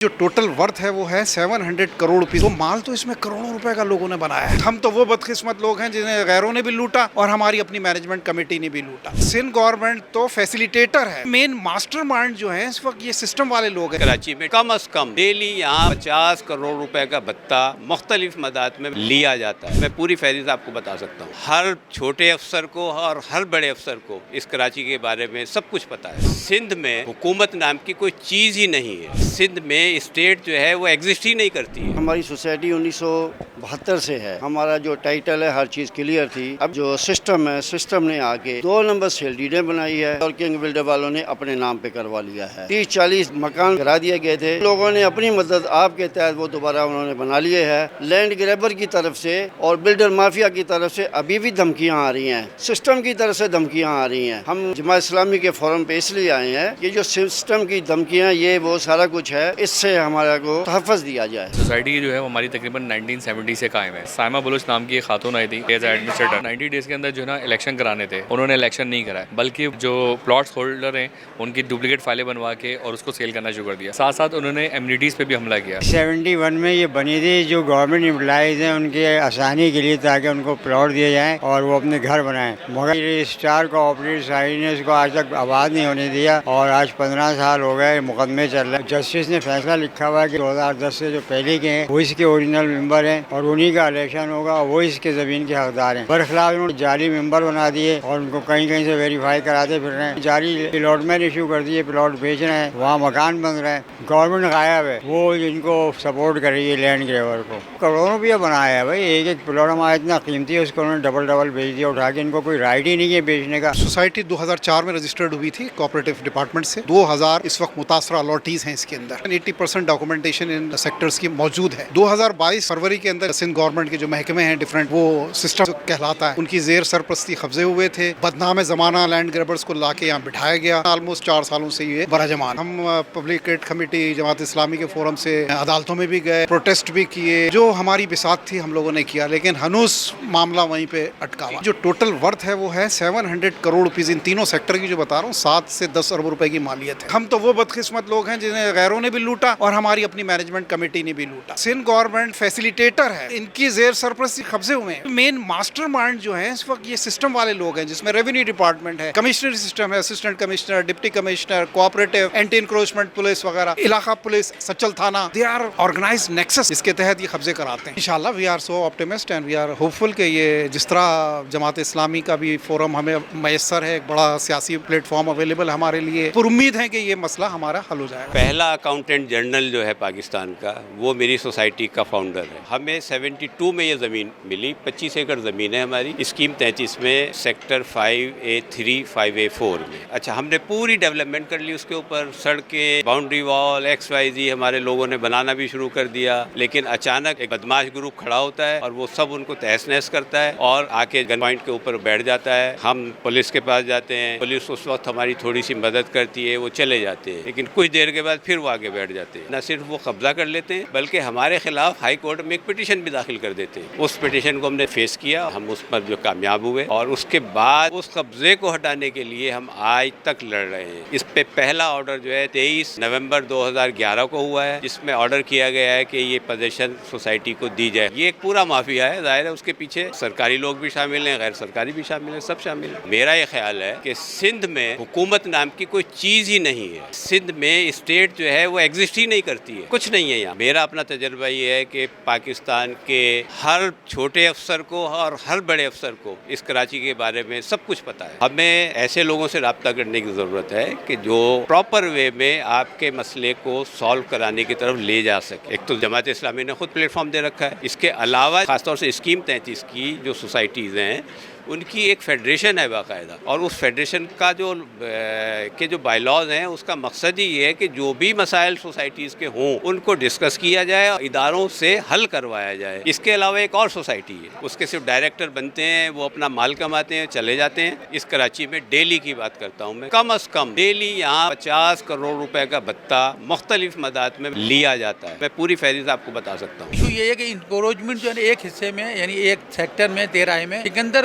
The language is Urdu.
جو ٹوٹل ورتھ ہے وہ ہے 700 کروڑ روپیز. تو مال تو اس میں کروڑوں روپے کا لوگوں نے بنایا ہے. ہم تو وہ بدقسمت لوگ ہیں جنہیں غیروں نے بھی لوٹا اور ہماری اپنی مینجمنٹ کمیٹی نے بھی لوٹا. سندھ گورنمنٹ تو فیسیلیٹیٹر ہے, مین ماسٹر مائنڈ جو ہے اس وقت یہ سسٹم والے لوگ ہیں. کراچی میں کم از کم ڈیلی یہاں 50 کروڑ روپے کا بھتہ مختلف مدات میں لیا جاتا ہے. میں پوری فہرست آپ کو بتا سکتا ہوں. ہر چھوٹے افسر کو اور ہر بڑے افسر کو اس کراچی کے بارے میں سب کچھ پتا ہے. سندھ میں حکومت نام کی کوئی چیز ہی نہیں ہے. سندھ میں اسٹیٹ جو ہے وہ ایگزسٹ ہی نہیں کرتی ہے. ہماری سوسائٹی 1972 سے ہے. ہمارا جو ٹائٹل ہے ہر چیز کلیئر تھی. اب جو سسٹم ہے, سسٹم نے آگے 2 نمبر سیل ڈیڈیں بنائی ہے اور کنگ بلڈر والوں نے اپنے نام پہ کروا لیا ہے. 30-40 مکان کرا دیے گئے تھے. لوگوں نے اپنی مدد آپ کے تحت وہ دوبارہ انہوں نے بنا لیے ہے. لینڈ گریبر کی طرف سے اور بلڈر مافیا کی طرف سے ابھی بھی دھمکیاں آ رہی ہیں. سسٹم کی طرف سے دھمکیاں آ رہی ہیں. ہم جماعت اسلامی کے فورم پہ اس لیے آئے ہیں کہ جو سسٹم کی دھمکیاں یہ وہ سارا کچھ ہے, اس سے ہمارا کو تحفظ دیا جائے. سوسائٹی جو ہے وہ ہماری تقریباً 1970 سے قائم ہے. سائمہ بلوچ نام کی ایک خاتون آئی تھی ایز ایڈمنسٹریٹر. 90 ڈیز کے اندر جو ہے نا الیکشن کرانے تھے, انہوں نے الیکشن نہیں کرائے بلکہ جو پلاٹس ہولڈر ہیں ان کی ڈپلیکیٹ فائلیں بنوا کے اور اس کو سیل کرنا شروع کر دیا. ساتھ ساتھ انہوں نے امینٹیز پہ بھی حملہ کیا. 71 میں یہ بنی تھی. جو گورنمنٹ امپلائیز ہیں ان کے آسانی کے لیے تاکہ ان کو پلاٹ دیے جائیں اور وہ اپنے گھر بنائیں, مگر اسٹار کوآپریٹو سوسائٹی نے اس کو آج تک آباد نہیں ہونے دیا اور آج 15 سال ہو گئے مقدمے چل رہے ہیں. جسٹس نے فیصلہ لکھا ہوا ہے کہ 2010 سے جو پہلے کے ہیں وہ اس کے اوریجنل ممبر ہیں اور انہی کا الیکشن ہوگا, وہ اس کے زمین کے حقدار ہیں. برخلاف انہوں نے جعلی ممبر بنا دیے اور ان کو کہیں کہیں سے ویریفائی کراتے پھر رہے ہیں. جعلی الاٹمنٹ ایشو کر دیے, پلاٹ بیچ رہے ہیں, وہاں مکان بن رہے ہیں. گورنمنٹ غائب ہے, وہ ان کو سپورٹ کر رہی ہے لینڈ گریبر کو. کروڑوں روپیہ بنایا ہے بھائی. ایک پلاٹ ہمارا اتنا قیمتی ہے اس کو انہوں نے ڈبل بیچ دیا اٹھا کے. ان کو کوئی رائٹ ہی نہیں ہے بیچنے کا. سوسائٹی 2004 میں رجسٹرڈ ہوئی تھی کوآپریٹو ڈپارٹمنٹ سے. 2000 اس وقت متاثرہ الاٹیز ہیں اس کے اندر. 80% ڈاکومنٹیشن ان سیکٹرز کی موجود ہے. 2022 فروری کے اندر سندھ گورنمنٹ کے جو محکمے ہیں ڈفرینٹ, وہ سسٹم کہلاتا ہے, ان کی زیر سرپرستی قبضے ہوئے تھے. بدنام زمانہ لینڈ گریبرز کو لا کے یہاں بٹھایا گیا. آلموسٹ 4 سالوں سے یہ براجمان. ہم public add committee Jamaat Islami کے فورم سے عدالتوں میں بھی گئے, پروٹیسٹ بھی کیے. جو ہماری بساط تھی ہم لوگوں نے کیا, لیکن ہنوز معاملہ وہیں پہ اٹکا ہوا. جو ٹوٹل ورتھ ہے وہ ہے 700 کروڑ روپیز. ان تینوں سیکٹر کی جو بتا رہا ہوں 7 سے 10 ارب روپے کی مالیت ہے. ہم تو وہ بدقسمت لوگ ہیں جنہیں غیروں نے بھی لوٹا اور ہماری اپنی مینجمنٹ کمیٹی نے بھی لوٹا. سندھ گورنمنٹ فیسیلیٹیٹر ہے, ان کی زیر سرپرستی قبضے ہوئے ہیں. مین ماسٹر مائنڈ جو ہے اس وقت یہ سسٹم والے لوگ ہیں, جس میں ریونیو ڈپارٹمنٹ ہے, کمشنری سسٹم ہے, assistant commissioner, deputy commissioner, cooperative, anti encroachment police وغیرہ, علاقہ پولیس, سچل تھانہ. دے آر آرگنائزڈ نیکسس, اس کے تحت یہ قبضے کراتے ہیں. انشاءاللہ we are so optimistic and we are hopeful کہ یہ جس طرح جماعت اسلامی کا بھی فورم ہمیں میسر ہے, ایک بڑا سیاسی پلیٹ فارم اویلیبل ہمارے لیے, پر امید ہے کہ یہ مسئلہ ہمارا حل ہو جائے گا. پہلا اکاؤنٹنٹ جنرل جو ہے پاکستان کا, وہ میری سوسائٹی کا فاؤنڈر ہے. ہمیں 72 میں یہ زمین ملی. 25 ایکڑ زمین ہے ہماری. اسکیم 33 میں سیکٹر 5A3 5A4 میں. اچھا, ہم نے پوری ڈیولپمنٹ کر لی اس کے اوپر. سڑکیں, باؤنڈری وال, XYZ ہمارے لوگوں نے بنانا بھی شروع کر دیا. لیکن اچانک ایک بدماش گروپ کھڑا ہوتا ہے اور وہ سب ان کو تہس نہس کرتا ہے اور آ کے گن پوائنٹ کے اوپر بیٹھ جاتا ہے. ہم پولیس کے پاس جاتے ہیں, پولیس اس وقت ہماری تھوڑی سی مدد کرتی ہے, وہ چلے جاتے ہیں. لیکن کچھ دیر کے بعد پھر وہ آگے بیٹھ جاتے ہیں. نہ صرف وہ قبضہ کر لیتے ہیں بلکہ ہمارے خلاف ہائی کورٹ میں ایک پٹیشن بھی داخل کر دیتے ہیں. اس پٹیشن کو ہم نے فیس کیا, ہم اس پر جو کامیاب ہوئے اور اس کے بعد اس قبضے کو ہٹانے کے لیے ہم آج تک لڑ رہے ہیں. اس پہ پہلا آرڈر جو ہے 23 نومبر 2011 کو ہوا ہے, جس میں آرڈر کیا گیا ہے کہ یہ پوزیشن سوسائٹی کو دی جائے. یہ ایک پورا مافیا ہے, ظاہر ہے اس کے پیچھے سرکاری لوگ بھی شامل ہیں, غیر سرکاری بھی شامل ہیں, سب شامل ہیں. میرا یہ خیال ہے کہ سندھ میں حکومت نام کی کوئی چیز ہی نہیں ہے. سندھ میں اسٹیٹ جو ہے وہ ایگزسٹ ہی نہیں کرتی ہے, کچھ نہیں ہے یہاں. میرا اپنا تجربہ یہ ہے کہ پاکستان کے ہر چھوٹے افسر کو اور ہر بڑے افسر کو اس کراچی کے بارے میں سب کچھ پتا ہے. ہمیں ایسے لوگوں سے رابطہ کرنے کی ضرورت ہے کہ جو پراپر وے میں آپ کے مسئلے کو سالو کرانے کی طرف لے جا سکے. ایک تو جماعت اسلامی نے خود پلیٹ فارم دے رکھا ہے. اس کے علاوہ خاص طور سے اسکیم 33 کی جو سوسائٹیز ہیں ان کی ایک فیڈریشن ہے باقاعدہ, اور اس فیڈریشن کا جو بائی لاز ہیں اس کا مقصد ہی یہ ہے کہ جو بھی مسائل سوسائٹیز کے ہوں ان کو ڈسکس کیا جائے اور اداروں سے حل کروایا جائے. اس کے علاوہ ایک اور سوسائٹی ہے, اس کے صرف ڈائریکٹر بنتے ہیں, وہ اپنا مال کماتے ہیں, چلے جاتے ہیں. اس کراچی میں ڈیلی کی بات کرتا ہوں میں, کم از کم ڈیلی یہاں 50 کروڑ روپے کا بھتہ مختلف مدات میں لیا جاتا ہے. میں پوری فہرست آپ کو بتا سکتا ہوں. ایشو یہ ہے کہ انکروچمنٹ جو ہے ایک حصے میں یعنی ایک سیکٹر میں 13 میں سکندر